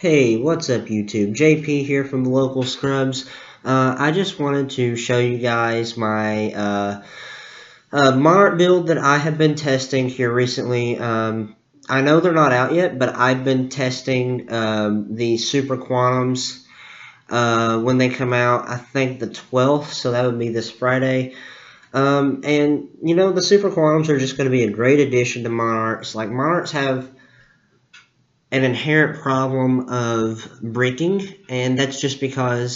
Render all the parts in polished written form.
Hey, what's up YouTube? JP here from the Local Scrubs. I just wanted to show you guys my Monarch build that I have been testing here recently. I know they're not out yet, but I've been testing the Super Quantums when they come out. I think the 12th, so that would be this Friday. And, you know, the Super Quantums are just going to be a great addition to Monarchs. Like, Monarchs have an inherent problem of breaking, and that's just because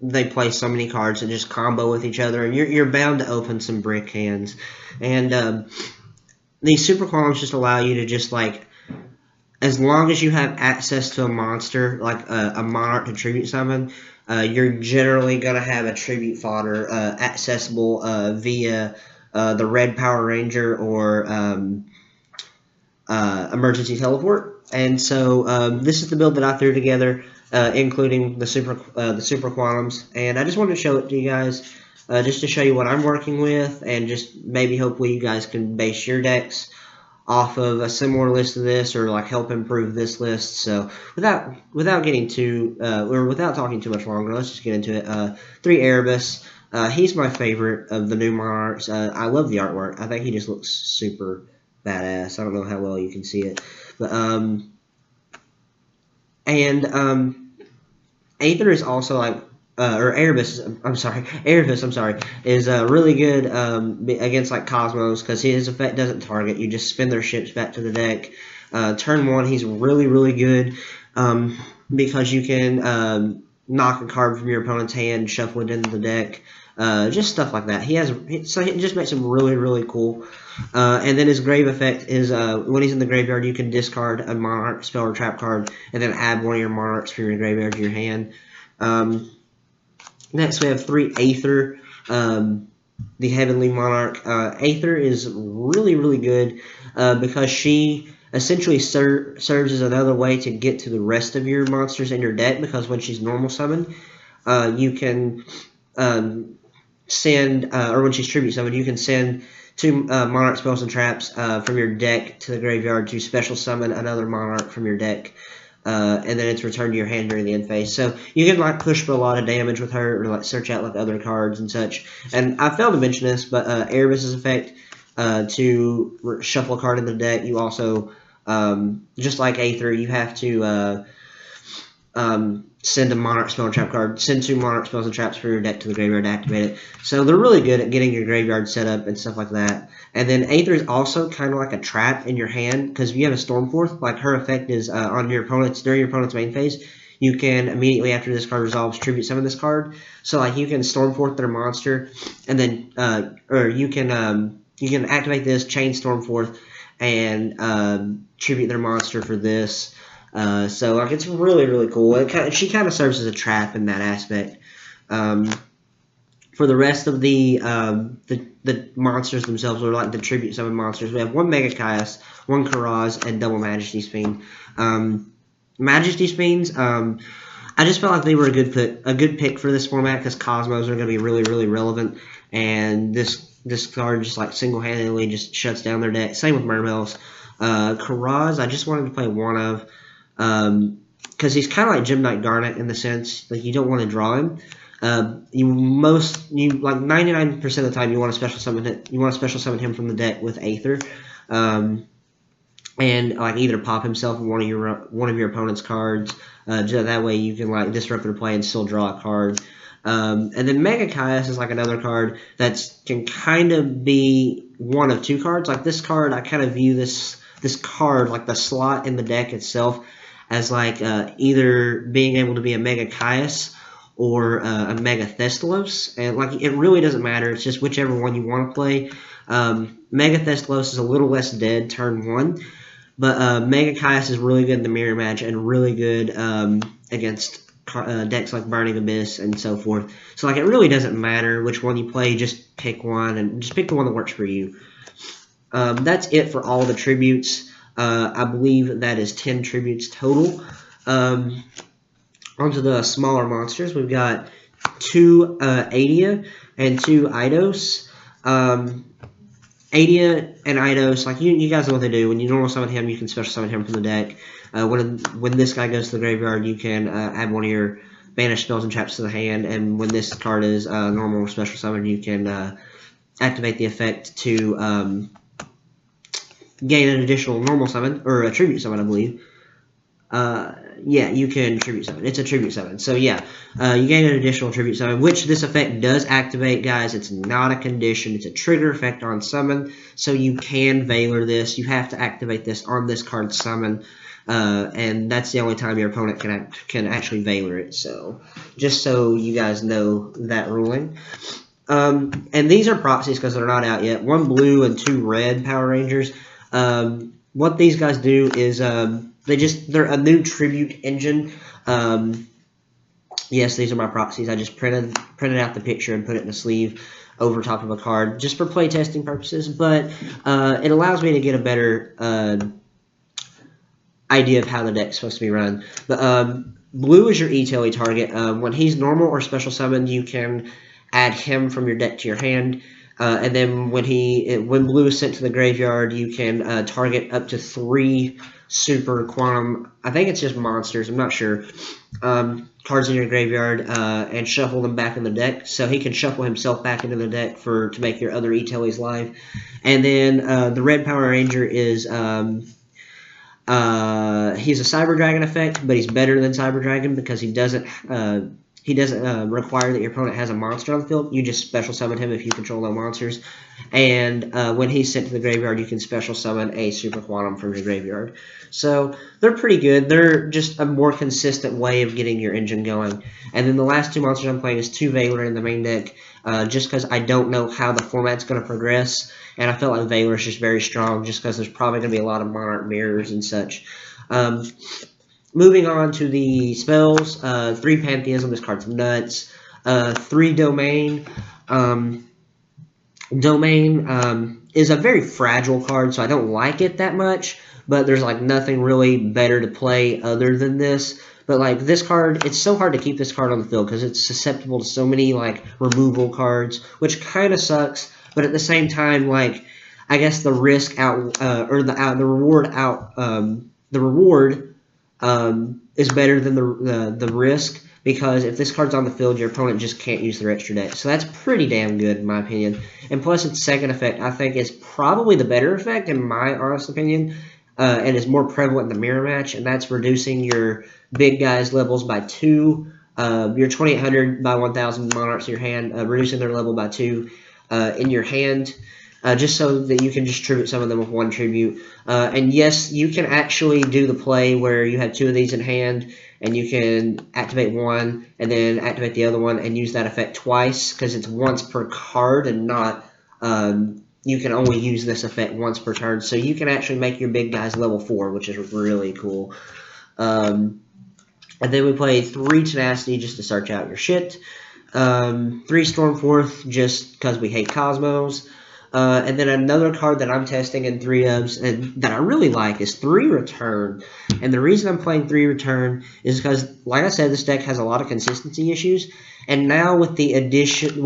they play so many cards that just combo with each other, and you're bound to open some brick hands. And these super quantums just allow you to just like, as long as you have access to a monster like a monarch to tribute summon, you're generally gonna have a tribute fodder accessible via the red Power Ranger or emergency teleport. And so this is the build that I threw together, including the super quantums. And I just wanted to show it to you guys, just to show you what I'm working with, and just maybe hopefully you guys can base your decks off of a similar list of this, or like help improve this list. So without getting too or without talking too much longer, let's just get into it. 3 Erebus. He's my favorite of the new Monarchs. I love the artwork. I think he just looks super badass. I don't know how well you can see it, but Aether is also like or Erebus. I'm sorry, Erebus. I'm sorry, is really good against like Cosmos, because his effect doesn't target. You just spin their ships back to the deck. Turn 1, he's really good because you can knock a card from your opponent's hand, shuffle it into the deck. Just stuff like that. So it just makes him really cool. And then his grave effect is when he's in the graveyard, you can discard a Monarch spell or trap card, and then add one of your Monarchs from your graveyard to your hand. Next, we have 3 Aether, the Heavenly Monarch. Aether is really good because she essentially serves as another way to get to the rest of your monsters in your deck, because when she's normal summoned, you can send, or when she's tribute summoned, you can send 2 Monarch spells and traps from your deck to the graveyard to special summon another Monarch from your deck, and then it's returned to your hand during the end phase. So you can like push for a lot of damage with her, or like search out like other cards and such. And I failed to mention this, but Erebus's effect to shuffle a card in the deck, you also just like Aether, you have to send a Monarch spell and trap card, send 2 Monarch spells and traps from your deck to the graveyard to activate it. So they're really good at getting your graveyard set up and stuff like that. And then Aether is also kind of like a trap in your hand, because if you have a Stormforth, like her effect is on your opponent's, during your opponent's main phase, you can immediately after this card resolves tribute summon this card. So like you can Stormforth their monster, and then or you can activate this, chain Stormforth, and tribute their monster for this. So like it's really cool. She kind of serves as a trap in that aspect. For the rest of the monsters themselves, or like the tribute summon monsters, we have 1 Mega Caius, 1 Karaz, and double Majesty's Fiend. Majesty's Fiends, I just felt like they were a good pick for this format, because Cosmos are going to be really relevant, and this card just like single-handedly just shuts down their deck. Same with Mermails. Karaz, I just wanted to play 1 of, because he's kind of like Gem Knight Garnet in the sense like you don't want to draw him. You like 99% of the time you want to special summon it. You want to special summon him from the deck with Aether, and like either pop himself in one of your opponent's cards. That way you can like disrupt their play and still draw a card. And then Mega Caius is like another card that can kind of be one of 2 cards. Like this card, I kind of view this card, like the slot in the deck itself, as like either being able to be a Mega Caius or a Mega Thestalos, and like it really doesn't matter. It's just whichever one you want to play. Mega Thestalos is a little less dead turn 1, but Mega Caius is really good in the mirror match, and really good against decks like Burning Abyss and so forth. So like it really doesn't matter which one you play. Just pick one, and just pick the one that works for you. That's it for all the tributes. I believe that is 10 tributes total. Onto the smaller monsters, we've got 2 Adia and 2 Eidos. Adia and Eidos, like you guys know what they do. When you normal summon him, you can special summon him from the deck. When this guy goes to the graveyard, you can add one of your banished spells and traps to the hand, and when this card is normal or special summon, you can activate the effect to gain an additional normal summon, or a tribute summon, I believe. Yeah, you can tribute summon. It's a tribute summon. So yeah, you gain an additional tribute summon, which this effect does activate, guys. It's not a condition. It's a trigger effect on summon, so you can Veiler this. You have to activate this on this card's summon, and that's the only time your opponent can actually Veiler it. So just so you guys know that ruling. And these are proxies because they're not out yet. 1 blue and 2 red Power Rangers. What these guys do is they're a new tribute engine. Yes, these are my proxies. I just printed out the picture and put it in a sleeve over top of a card just for playtesting purposes. But it allows me to get a better idea of how the deck's supposed to be run. But blue is your E-Taily target. When he's normal or special summoned, you can add him from your deck to your hand. And then when blue is sent to the graveyard, you can target up to 3 super quantum, I think it's just monsters, I'm not sure, cards in your graveyard, and shuffle them back in the deck. So he can shuffle himself back into the deck to make your other E-Tailies live. And then the red Power Ranger is he's a Cyber Dragon effect, but he's better than Cyber Dragon because he doesn't require that your opponent has a monster on the field. You just special summon him if you control no monsters. And when he's sent to the graveyard, you can special summon a Super Quantum from your graveyard. So they're pretty good. They're just a more consistent way of getting your engine going. And then the last 2 monsters I'm playing is 2 Veiler in the main deck, just because I don't know how the format's going to progress. And I felt like Veiler is just very strong, just because there's probably going to be a lot of Monarch mirrors and such. Moving on to the spells, 3 Pantheism, this card's nuts. 3 Domain. Domain is a very fragile card, so I don't like it that much, but there's like nothing really better to play other than this. But like this card, it's so hard to keep this card on the field because it's susceptible to so many like removal cards, which kind of sucks. But at the same time, like I guess the risk the reward is better than the risk, because if this card's on the field, your opponent just can't use their extra deck. So that's pretty damn good in my opinion. And plus its second effect, I think, is probably the better effect in my honest opinion, and is more prevalent in the mirror match, and that's reducing your big guys' levels by 2. Your 2800 by 1000 Monarchs in your hand, reducing their level by 2 in your hand. Just so that you can just tribute some of them with 1 tribute. And yes, you can actually do the play where you have 2 of these in hand, and you can activate 1, and then activate the other one, and use that effect twice, because it's once per card, and not, you can only use this effect once per turn. So you can actually make your big guys level 4, which is really cool. And then we play 3 Tenacity just to search out your shit. 3 Stormforth just because we hate Cosmos. And then another card that I'm testing in 3-ups and that I really like is 3 Return. And the reason I'm playing 3 Return is because, like I said, this deck has a lot of consistency issues. And now with the addition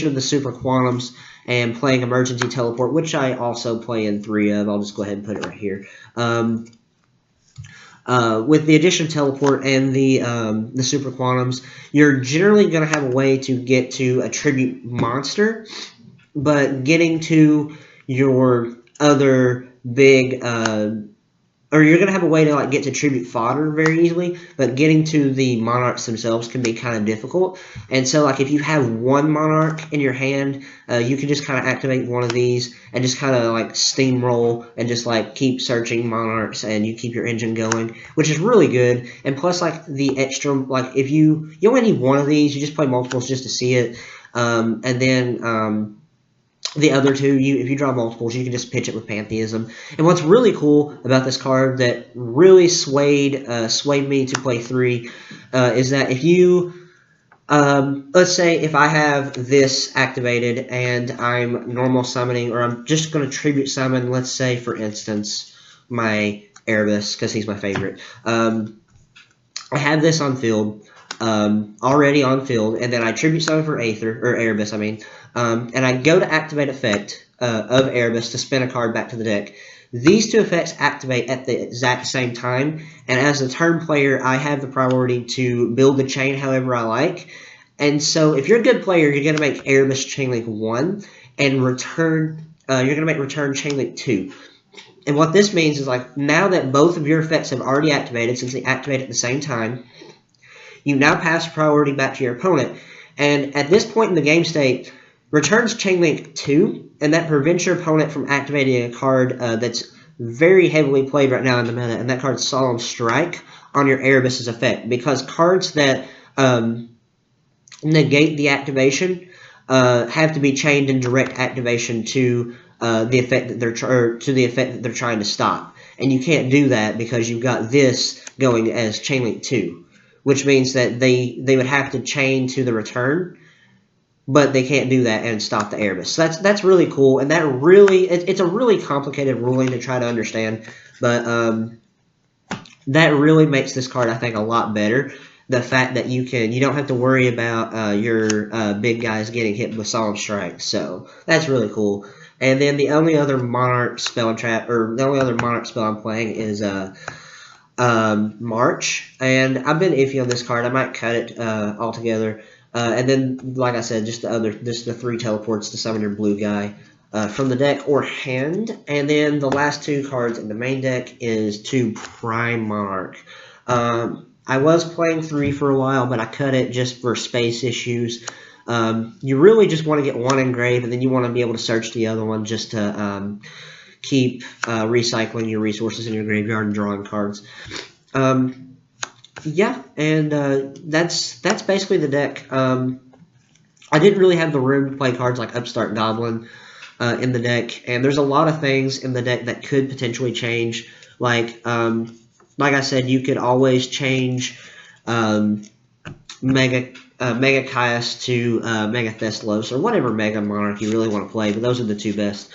of the Super Quantums and playing Emergency Teleport, which I also play in 3-up, I'll just go ahead and put it right here. With the addition of Teleport and the Super Quantums, you're generally going to have a way to get to a tribute monster. But getting to your other big, or you're going to have a way to like get to tribute fodder very easily, but getting to the Monarchs themselves can be kind of difficult. And so like if you have 1 Monarch in your hand, you can just kind of activate one of these and just kind of like steamroll and just like keep searching Monarchs, and you keep your engine going, which is really good. And plus like the extra, like if you only need 1 of these, you just play multiples just to see it. And then the other 2, if you draw multiples, you can just pitch it with Pantheism. And what's really cool about this card that really swayed me to play 3 is that if you, let's say if I have this activated and I'm normal summoning, or I'm just going to tribute summon, let's say for instance, my Erebus, because he's my favorite. I have this on field. already on field, and then I tribute summon for Aether, or Erebus, I mean, and I go to activate effect of Erebus to spin a card back to the deck. These two effects activate at the exact same time, and as a turn player, I have the priority to build the chain however I like. And so, if you're a good player, you're going to make Erebus Chainlink 1 and return. You're going to make return Chainlink 2. And what this means is, like, now that both of your effects have already activated, since they activate at the same time, you now pass priority back to your opponent. And at this point in the game state, returns Chainlink 2, and that prevents your opponent from activating a card that's very heavily played right now in the meta, and that card's Solemn Strike on your Erebus's effect. Because cards that negate the activation have to be chained in direct activation to the effect that they're trying to stop, and you can't do that because you've got this going as Chainlink 2, which means that they would have to chain to the return, but they can't do that and stop the Erebus. So that's really cool, and that really it's a really complicated ruling to try to understand, but that really makes this card, I think, a lot better. The fact that you don't have to worry about your big guys getting hit with Solemn Strike, so that's really cool. And then the only other Monarch spell I'm playing is March, and I've been iffy on this card. I might cut it altogether. And then, like I said, just the 3 teleports to summon your blue guy from the deck or hand. And then the last 2 cards in the main deck is 2 Prime Monarch. I was playing 3 for a while, but I cut it just for space issues. You really just want to get 1 engraved, and then you want to be able to search the other one just to keep recycling your resources in your graveyard and drawing cards. Yeah, and that's basically the deck. I didn't really have the room to play cards like Upstart Goblin in the deck, and there's a lot of things in the deck that could potentially change. Like I said, you could always change Mega Caius to Mega Thessalos, or whatever Mega Monarch you really want to play, but those are the 2 best.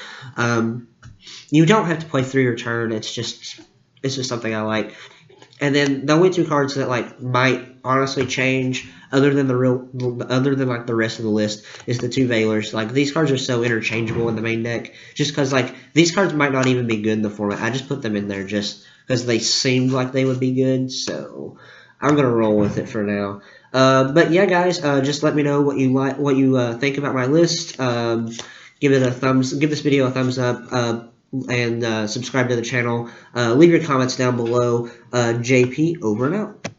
You don't have to play 3 return. It's just something I like. And then the only 2 cards that might honestly change, other than the rest of the list, is the 2 Veilers. These cards are so interchangeable in the main deck, just because these cards might not even be good in the format. I just put them in there just because they seemed like they would be good. So I'm gonna roll with it for now. But yeah, guys, just let me know what you think about my list. Give this video a thumbs up. And subscribe to the channel. Leave your comments down below. JP, over and out.